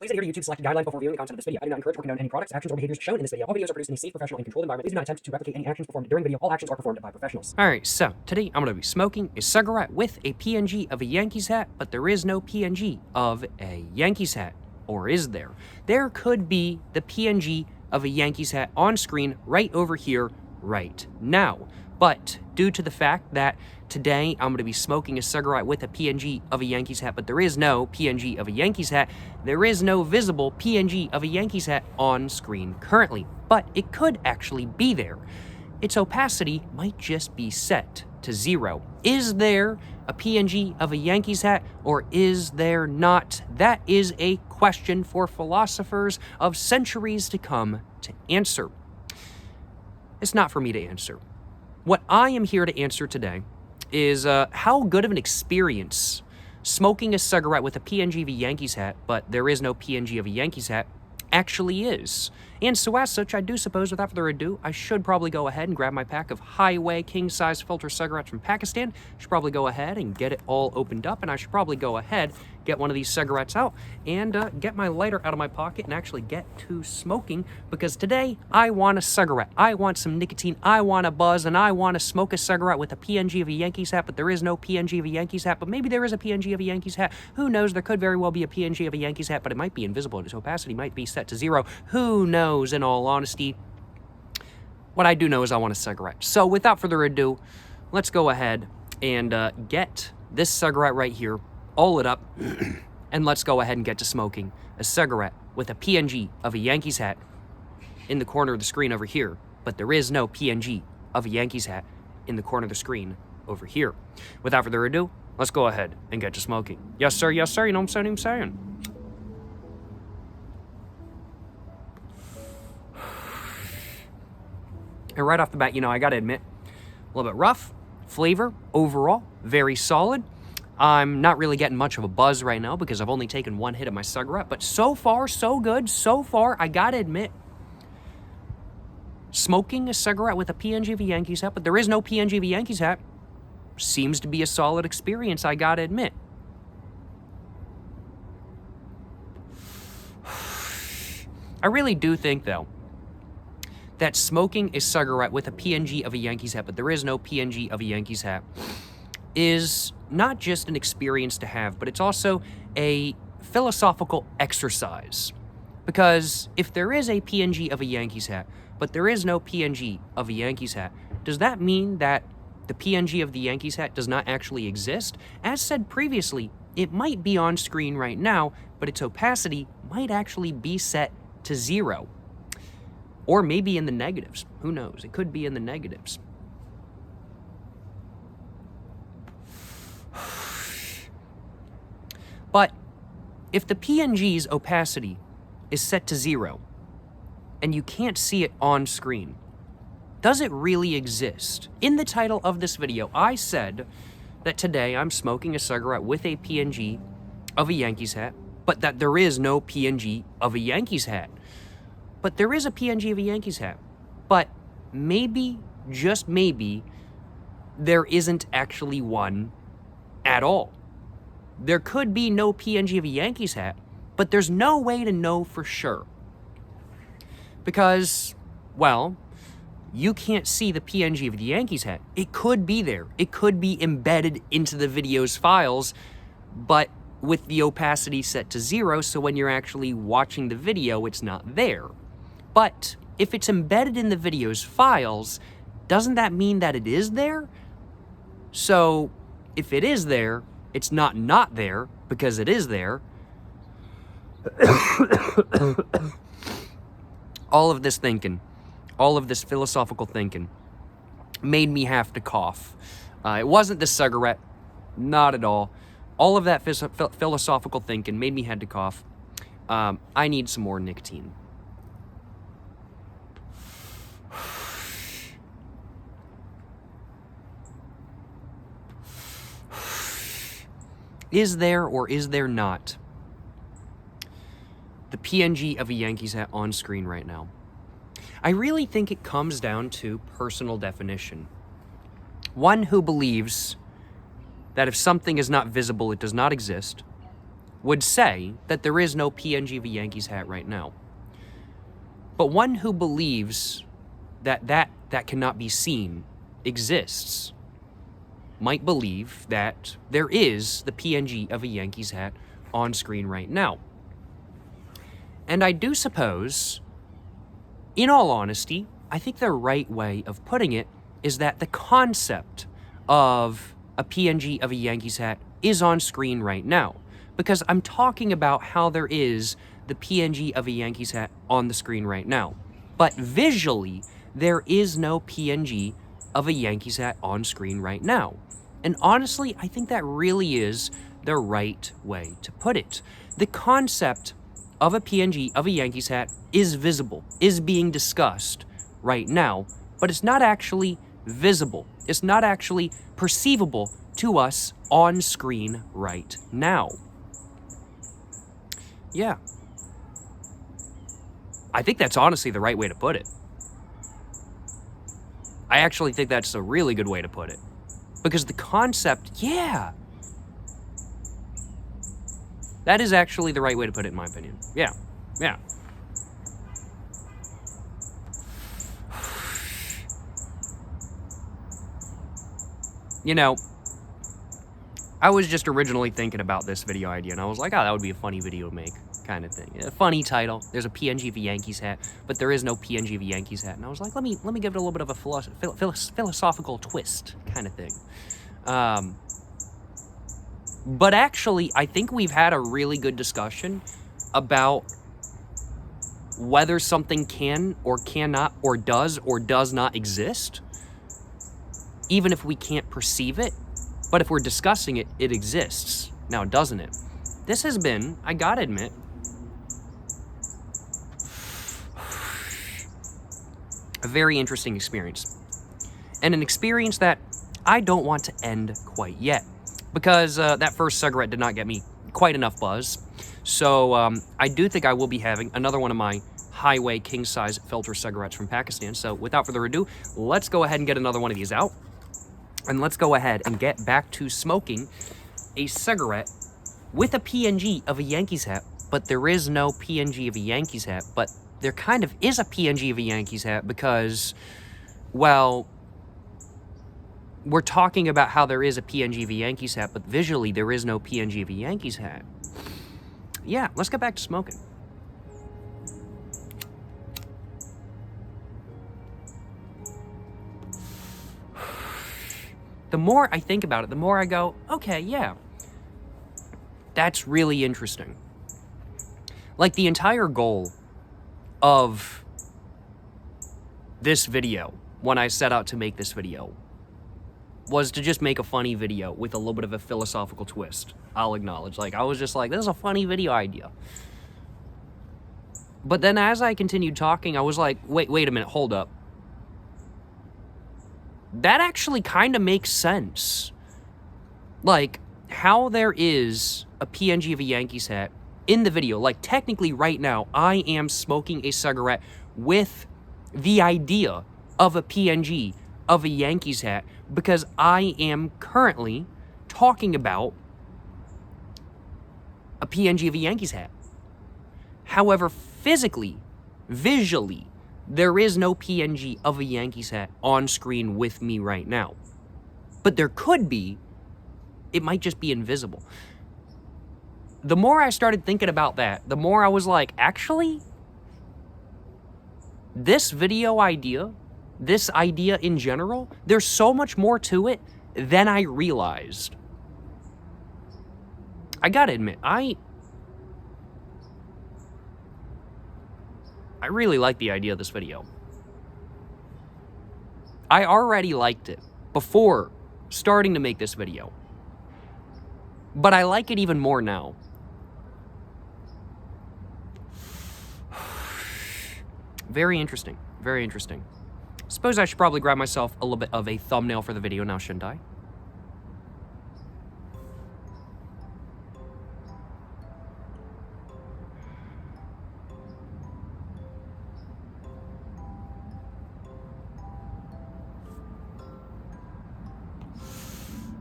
Please adhere to YouTube's selected guidelines before viewing the content of this video. I do not encourage or condone any products, actions, or behaviors shown in this video. All videos are produced in a safe, professional, and controlled environment. Please do not attempt to replicate any actions performed during the video. All actions are performed by professionals. Alright, so today I'm going to be smoking a cigarette with a PNG of a Yankees hat, but there is no PNG of a Yankees hat. Or is there? There could be the PNG of a Yankees hat on screen right over here right now. But due to the fact that today I'm going to be smoking a cigarette with a PNG of a Yankees hat, but there is no PNG of a Yankees hat, there is no visible PNG of a Yankees hat on screen currently. But it could actually be there. Its opacity might just be set to 0. Is there a PNG of a Yankees hat, or is there not? That is a question for philosophers of centuries to come to answer. It's not for me to answer. What I am here to answer today is how good of an experience smoking a cigarette with a PNG of a Yankees hat, but there is no PNG of a Yankees hat, actually is. And so as such, I do suppose, without further ado, I should probably go ahead and grab my pack of Highway king-size filter cigarettes from Pakistan. I should probably go ahead and get it all opened up, and I should probably go ahead, get one of these cigarettes out, and get my lighter out of my pocket and actually get to smoking, because today I want a cigarette. I want some nicotine, I want a buzz, and I want to smoke a cigarette with a PNG of a Yankees hat, but there is no PNG of a Yankees hat, but maybe there is a PNG of a Yankees hat. Who knows? There could very well be a PNG of a Yankees hat, but it might be invisible. Its opacity might be set to 0. Who knows? In all honesty, what I do know is I want a cigarette. So without further ado, let's go ahead and get this cigarette right here, all it up, and let's go ahead and get to smoking a cigarette with a PNG of a Yankees hat in the corner of the screen over here, but there is no PNG of a Yankees hat in the corner of the screen over here. Without further ado, let's go ahead and get to smoking. Yes, sir, you know what I'm saying? And right off the bat, I gotta admit, a little bit rough. Flavor, overall, very solid. I'm not really getting much of a buzz right now because I've only taken one hit of my cigarette, but so far, so good. So far, I gotta admit, smoking a cigarette with a PNG of a Yankees hat, but there is no PNG of a Yankees hat, seems to be a solid experience, I gotta admit. I really do think, though, that smoking a cigarette with a PNG of a Yankees hat, but there is no PNG of a Yankees hat, is not just an experience to have, but it's also a philosophical exercise. Because if there is a PNG of a Yankees hat, but there is no PNG of a Yankees hat, does that mean that the PNG of the Yankees hat does not actually exist? As said previously, it might be on screen right now, but its opacity might actually be set to 0. Or maybe in the negatives. Who knows? It could be in the negatives. But if the PNG's opacity is set to 0, and you can't see it on screen, does it really exist? In the title of this video, I said that today I'm smoking a cigarette with a PNG of a Yankees hat, but that there is no PNG of a Yankees hat. But there is a PNG of a Yankees hat. But maybe, just maybe, there isn't actually one at all. There could be no PNG of a Yankees hat, but there's no way to know for sure. Because, well, you can't see the PNG of the Yankees hat. It could be there. It could be embedded into the video's files, but with the opacity set to 0, so when you're actually watching the video, it's not there. But if it's embedded in the video's files, doesn't that mean that it is there? So if it is there, it's not there, because it is there. All of this thinking, all of this philosophical thinking made me have to cough. It wasn't the cigarette, not at all. All of that philosophical thinking made me have to cough. I need some more nicotine. Is there or is there not the PNG of a Yankees hat on screen right now? I really think it comes down to personal definition. One who believes that if something is not visible, it does not exist. would say that there is no PNG of a Yankees hat right now. But one who believes that that cannot be seen exists might believe that there is the PNG of a Yankees hat on screen right now. And I do suppose, in all honesty, I think the right way of putting it is that the concept of a PNG of a Yankees hat is on screen right now. Because I'm talking about how there is the PNG of a Yankees hat on the screen right now. But visually, there is no PNG of a Yankees hat on screen right now. And honestly, I think that really is the right way to put it. The concept of a PNG of a Yankees hat is visible, is being discussed right now, but it's not actually visible. It's not actually perceivable to us on screen right now. Yeah. I think that's honestly the right way to put it. I actually think that's a really good way to put it. Because the concept, yeah. That is actually the right way to put it, in my opinion. Yeah. Yeah. You know, I was just originally thinking about this video idea, and I was like, oh, that would be a funny video to make, kind of thing. A funny title. There's a PNG of a Yankees hat, but there is no PNG of a Yankees hat. And I was like, let me give it a little bit of a philosophical twist, kind of thing. But actually, I think we've had a really good discussion about whether something can or cannot or does not exist, even if we can't perceive it. But if we're discussing it, it exists. Now, doesn't it? This has been, I gotta admit, a very interesting experience. And an experience that I don't want to end quite yet. Because that first cigarette did not get me quite enough buzz. So I do think I will be having another one of my Highway king-size filter cigarettes from Pakistan. So without further ado, let's go ahead and get another one of these out. And let's go ahead and get back to smoking a cigarette with a PNG of a Yankees hat. But there is no PNG of a Yankees hat. But there kind of is a PNG of a Yankees hat because, well, we're talking about how there is a PNG of a Yankees hat, but visually there is no PNG of a Yankees hat. Yeah, let's get back to smoking. The more I think about it, the more I go, okay, yeah, that's really interesting. Like, the entire goal of this video, when I set out to make this video, was to just make a funny video with a little bit of a philosophical twist. I'll acknowledge. Like, I was just like, this is a funny video idea. But then as I continued talking, I was like, wait a minute, hold up. That actually kind of makes sense. Like, how there is a PNG of a Yankees hat in the video. Like, technically right now, I am smoking a cigarette with the idea of a PNG of a Yankees hat because I am currently talking about a PNG of a Yankees hat. However, physically, visually, there is no PNG of a Yankees hat on screen with me right now. But there could be. It might just be invisible. The more I started thinking about that, the more I was like, actually, this video idea, this idea in general, there's so much more to it than I realized. I gotta admit, I really like the idea of this video. I already liked it before starting to make this video. But I like it even more now. Very interesting. Very interesting. Suppose I should probably grab myself a little bit of a thumbnail for the video now, shouldn't I?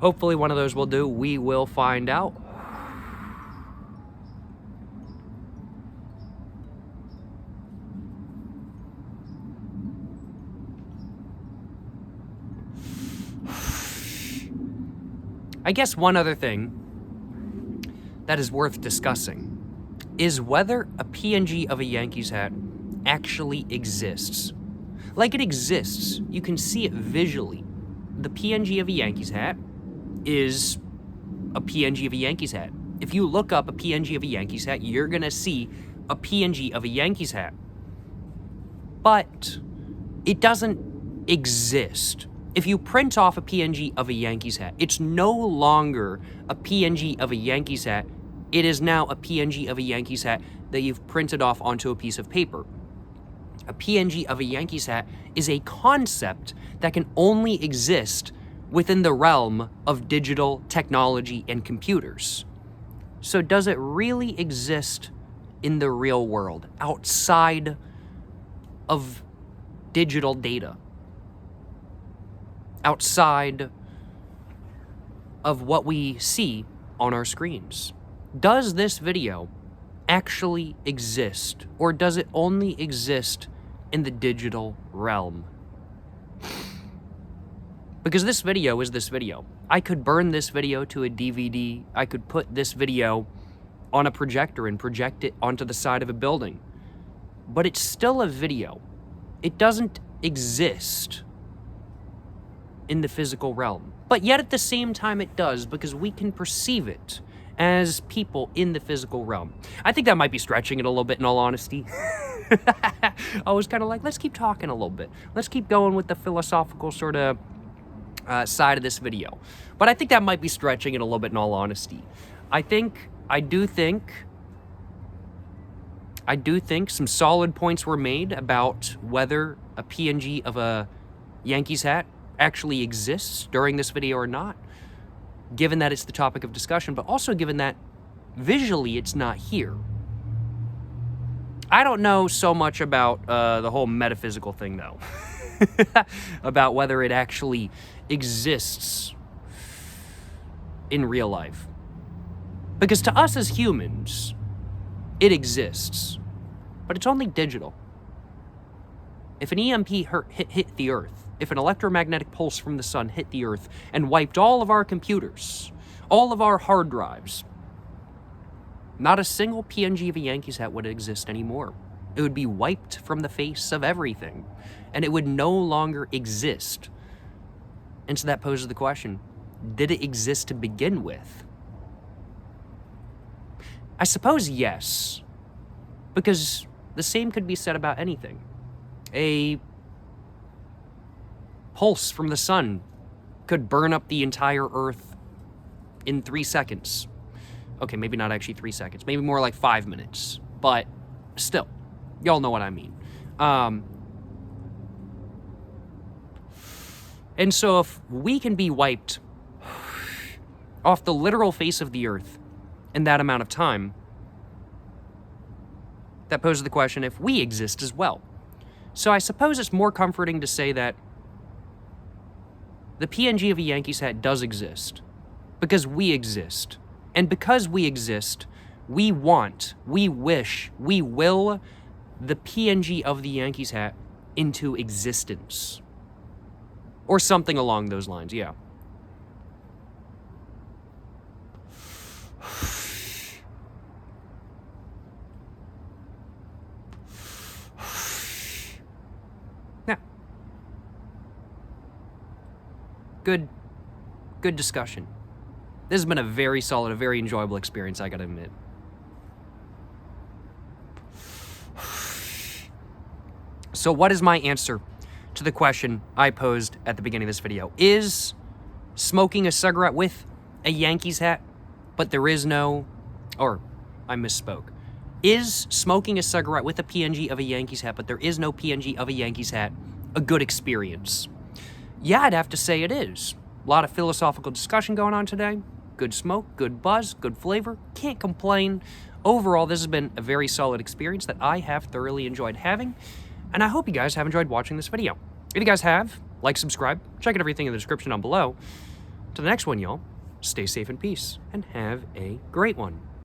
Hopefully one of those will do. We will find out. I guess one other thing that is worth discussing is whether a PNG of a Yankees hat actually exists. Like, it exists. You can see it visually. The PNG of a Yankees hat is a PNG of a Yankees hat. If you look up a PNG of a Yankees hat, you're gonna see a PNG of a Yankees hat. But it doesn't exist. If you print off a PNG of a Yankees hat, it's no longer a PNG of a Yankees hat. It is now a PNG of a Yankees hat that you've printed off onto a piece of paper. A PNG of a Yankees hat is a concept that can only exist within the realm of digital technology and computers. So does it really exist in the real world, outside of digital data? Outside of what we see on our screens? Does this video actually exist, or does it only exist in the digital realm? Because this video is this video. I could burn this video to a DVD. I could put this video on a projector and project it onto the side of a building. But it's still a video. It doesn't exist in the physical realm. But yet at the same time it does, because we can perceive it as people in the physical realm. I think that might be stretching it a little bit, in all honesty. I was kind of like, let's keep talking a little bit. Let's keep going with the philosophical sort of side of this video. But I think that might be stretching it a little bit, in all honesty. I do think some solid points were made about whether a PNG of a Yankees hat actually exists during this video or not, given that it's the topic of discussion, but also given that visually it's not here. I don't know so much about the whole metaphysical thing, though, about whether it actually exists in real life. Because to us as humans, it exists, but it's only digital. If an EMP hit the Earth, if an electromagnetic pulse from the sun hit the Earth and wiped all of our computers, all of our hard drives, not a single PNG of a Yankees hat would exist anymore. It would be wiped from the face of everything, and it would no longer exist. And so that poses the question, did it exist to begin with? I suppose yes, because the same could be said about anything. A pulse from the sun could burn up the entire Earth in 3 seconds. Okay, maybe not actually 3 seconds, maybe more like 5 minutes, but still, y'all know what I mean. And so if we can be wiped off the literal face of the Earth in that amount of time, that poses the question if we exist as well. So I suppose it's more comforting to say that the PNG of a Yankees hat does exist, because we exist. And because we exist, we want, we wish, we will the PNG of the Yankees hat into existence. Or something along those lines, yeah. Yeah. Good discussion. This has been a very solid, a very enjoyable experience, I gotta admit. So what is my answer to the question I posed at the beginning of this video? Is smoking a cigarette with a Yankees hat, but there is no, or I misspoke. Is smoking a cigarette with a PNG of a Yankees hat, but there is no PNG of a Yankees hat, a good experience? Yeah, I'd have to say it is. A lot of philosophical discussion going on today. Good smoke, good buzz, good flavor. Can't complain. Overall, this has been a very solid experience that I have thoroughly enjoyed having, and I hope you guys have enjoyed watching this video. If you guys have, like, subscribe, check out everything in the description down below. To the next one, y'all, stay safe and peace, and have a great one.